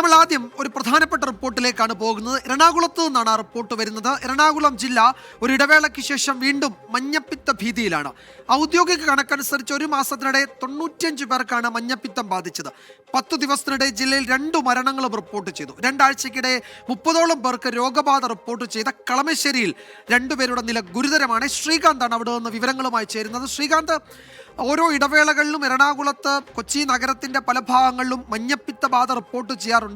നമ്മൾ ആദ്യം ഒരു പ്രധാനപ്പെട്ട റിപ്പോർട്ടിലേക്കാണ് പോകുന്നത്. എറണാകുളത്ത് നിന്നാണ് ആ റിപ്പോർട്ട് വരുന്നത്. എറണാകുളം ജില്ല ഒരു ഇടവേളയ്ക്ക് ശേഷം വീണ്ടും മഞ്ഞപ്പിത്ത ഭീതിയിലാണ്. ഔദ്യോഗിക കണക്കനുസരിച്ച് ഒരു മാസത്തിനിടെ 95 പേർക്കാണ് മഞ്ഞപ്പിത്തം ബാധിച്ചത്. 10 ദിവസത്തിനിടെ ജില്ലയിൽ 2 മരണങ്ങളും റിപ്പോർട്ട് ചെയ്തു. രണ്ടാഴ്ചക്കിടെ 30ഓളം പേർക്ക് രോഗബാധ റിപ്പോർട്ട് ചെയ്ത കളമശ്ശേരിയിൽ 2 പേരുടെ നില ഗുരുതരമാണ്. ശ്രീകാന്താണ് അവിടെ നിന്ന് വിവരങ്ങളുമായി ചേരുന്നത്. ശ്രീകാന്ത്, ഓരോ ഇടവേളകളിലും എറണാകുളത്ത്, കൊച്ചി നഗരത്തിന്റെ പല ഭാഗങ്ങളിലും മഞ്ഞപ്പിത്ത ബാധ റിപ്പോർട്ട് ചെയ്യാറുണ്ട്.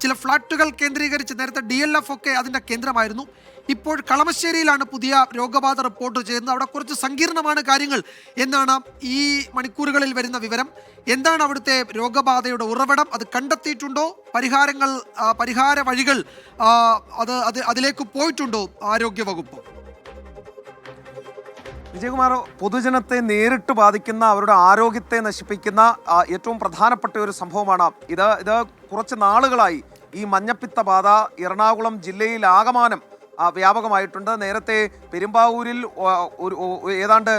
ചില ഫ്ളാറ്റുകൾ കേന്ദ്രീകരിച്ച് നേരത്തെ DLF ഒക്കെ അതിന്റെ കേന്ദ്രമായിരുന്നു. ഇപ്പോൾ കളമശ്ശേരിയിലാണ് പുതിയ രോഗബാധ റിപ്പോർട്ട് ചെയ്യുന്നത്. അവിടെ കുറച്ച് സങ്കീർണമാണ് കാര്യങ്ങൾ എന്നാണ് ഈ മണിക്കൂറുകളിൽ വരുന്ന വിവരം. എന്താണ് അവിടുത്തെ രോഗബാധയുടെ ഉറവിടം? അത് കണ്ടെത്തിയിട്ടുണ്ടോ? പരിഹാര വഴികൾ അതിലേക്ക് പോയിട്ടുണ്ടോ ആരോഗ്യവകുപ്പ്? വിജയകുമാർ, പൊതുജനത്തെ നേരിട്ട് ബാധിക്കുന്ന, അവരുടെ ആരോഗ്യത്തെ നശിപ്പിക്കുന്ന ഏറ്റവും പ്രധാനപ്പെട്ട ഒരു സംഭവമാണ് ഇത്. കുറച്ച് നാളുകളായി ഈ മഞ്ഞപ്പിത്ത ബാധ എറണാകുളം ജില്ലയിൽ ആകമാനം വ്യാപകമായിട്ടുണ്ട്. നേരത്തെ പെരുമ്പാവൂരിൽ ഏതാണ്ട്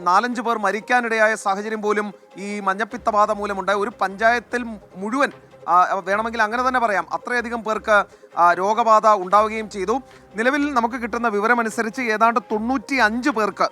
4-5 പേർ മരിക്കാനിടയായ സാഹചര്യം പോലും ഈ മഞ്ഞപ്പിത്ത ബാധ മൂലമുണ്ടായി. ഒരു പഞ്ചായത്തിൽ മുഴുവൻ വേണമെങ്കിൽ അങ്ങനെ തന്നെ പറയാം, അത്രയധികം പേർക്ക് രോഗബാധ ഉണ്ടാവുകയും ചെയ്തു. നിലവിൽ നമുക്ക് കിട്ടുന്ന വിവരമനുസരിച്ച് ഏതാണ്ട് 95 പേർക്ക്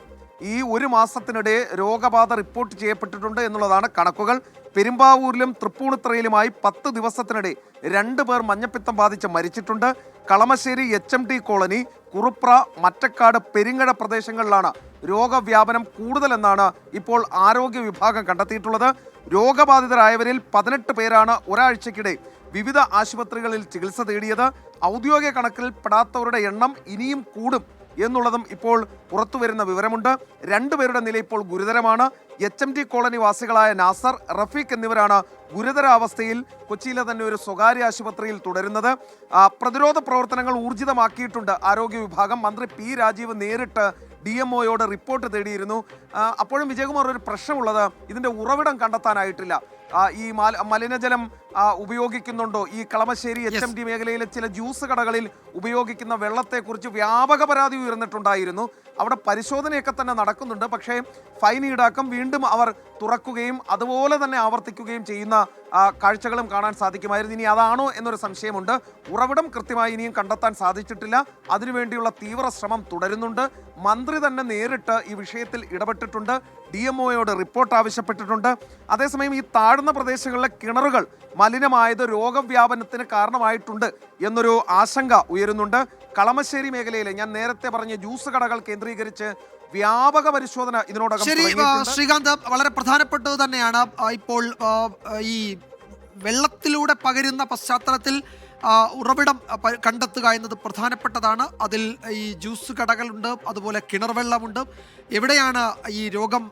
ഈ ഒരു മാസത്തിനിടെ രോഗബാധ റിപ്പോർട്ട് ചെയ്യപ്പെട്ടിട്ടുണ്ട് എന്നുള്ളതാണ് കണക്കുകൾ. പെരുമ്പാവൂരിലും തൃപ്പൂണിത്തറയിലുമായി 10 ദിവസത്തിനിടെ 2 പേർ മഞ്ഞപ്പിത്തം ബാധിച്ച് മരിച്ചിട്ടുണ്ട്. കളമശ്ശേരി HMT കോളനി, കുറുപ്ര, മറ്റക്കാട്, പെരിങ്ങഴ പ്രദേശങ്ങളിലാണ് രോഗവ്യാപനം കൂടുതലെന്നാണ് ഇപ്പോൾ ആരോഗ്യ വിഭാഗം കണ്ടെത്തിയിട്ടുള്ളത്. രോഗബാധിതരായവരിൽ 18 പേരാണ് ഒരാഴ്ചക്കിടെ വിവിധ ആശുപത്രികളിൽ ചികിത്സ തേടിയത്. ഔദ്യോഗിക കണക്കിൽ പെടാത്തവരുടെ എണ്ണം ഇനിയും കൂടും എന്നുള്ളതും ഇപ്പോൾ പുറത്തു വരുന്ന വിവരമുണ്ട്. 2 പേരുടെ നില ഇപ്പോൾ ഗുരുതരമാണ്. HMT കോളനി വാസികളായ നാസർ, റഫീഖ് എന്നിവരാണ് ഗുരുതരാവസ്ഥയിൽ കൊച്ചിയിലെ തന്നെ ഒരു സ്വകാര്യ ആശുപത്രിയിൽ തുടരുന്നത്. പ്രതിരോധ പ്രവർത്തനങ്ങൾ ഊർജിതമാക്കിയിട്ടുണ്ട് ആരോഗ്യ വിഭാഗം. മന്ത്രി P രാജീവ് നേരിട്ട് DMOയോട് റിപ്പോർട്ട് തേടിയിരുന്നു. അപ്പോഴും വിജയകുമാർ, ഒരു പ്രശ്നമുള്ളത് ഇതിൻ്റെ ഉറവിടം കണ്ടെത്താനായിട്ടില്ല. ഈ മലിനജലം ഉപയോഗിക്കുന്നുണ്ടോ? ഈ കളമശ്ശേരി HMT മേഖലയിലെ ചില ജ്യൂസ് കടകളിൽ ഉപയോഗിക്കുന്ന വെള്ളത്തെക്കുറിച്ച് വ്യാപക പരാതി ഉയർന്നിട്ടുണ്ടായിരുന്നു. അവിടെ പരിശോധനയൊക്കെ തന്നെ നടക്കുന്നുണ്ട്. പക്ഷേ ഫൈൻ ഈടാക്കും, വീണ്ടും അവർ തുറക്കുകയും അതുപോലെ തന്നെ ആവർത്തിക്കുകയും ചെയ്യുന്ന കാഴ്ചകളും കാണാൻ സാധിക്കുമായിരുന്നു. ഇനി അതാണോ എന്നൊരു സംശയമുണ്ട്. ഉറവിടം കൃത്യമായി ഇനിയും കണ്ടെത്താൻ സാധിച്ചിട്ടില്ല. അതിനുവേണ്ടിയുള്ള തീവ്ര ശ്രമം തുടരുന്നുണ്ട്. മന്ത്രി തന്നെ നേരിട്ട് ഈ വിഷയത്തിൽ ഇടപെട്ടിട്ടുണ്ട്. DMOയോട് റിപ്പോർട്ട് ആവശ്യപ്പെട്ടിട്ടുണ്ട്. അതേസമയം ഈ താഴ്ന്ന പ്രദേശങ്ങളിലെ കിണറുകൾ മലിനമായത് രോഗവ്യാപനത്തിന് കാരണമായിട്ടുണ്ട് എന്നൊരു ആശങ്ക ഉയരുന്നുണ്ട്. കളമശ്ശേരി മേഖലയിലെ ഞാൻ നേരത്തെ പറഞ്ഞ ജ്യൂസ് കടകൾ കേന്ദ്രീകരിച്ച് വ്യാപക പരിശോധന ഇതിനോടകം ശ്രീകാന്ത്, വളരെ പ്രധാനപ്പെട്ടത് തന്നെയാണ്. ഇപ്പോൾ ഈ വെള്ളത്തിലൂടെ പകരുന്ന പശ്ചാത്തലത്തിൽ ഉറവിടം കണ്ടെത്തുക എന്നത് പ്രധാനപ്പെട്ടതാണ്. അതിൽ ഈ ജ്യൂസ് കടകളുണ്ട്, അതുപോലെ കിണർ വെള്ളമുണ്ട്. എവിടെയാണ് ഈ രോഗം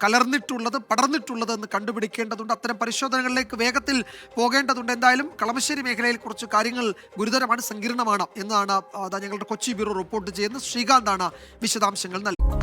കലർന്നിട്ടുള്ളത്, പടർന്നിട്ടുള്ളത് എന്ന് കണ്ടുപിടിക്കേണ്ടതുണ്ട്. അത്തരം പരിശോധനകളിലേക്ക് വേഗത്തിൽ പോകേണ്ടതുണ്ട്. എന്തായാലും കളമശ്ശേരി മേഖലയിൽ കുറച്ച് കാര്യങ്ങൾ ഗുരുതരമാണ്, സങ്കീർണമാണ് എന്നാണ് ഞങ്ങളുടെ കൊച്ചി ബ്യൂറോ റിപ്പോർട്ട് ചെയ്യുന്നത്. ശ്രീകാന്താണ് വിശദാംശങ്ങൾ നൽകുന്നത്.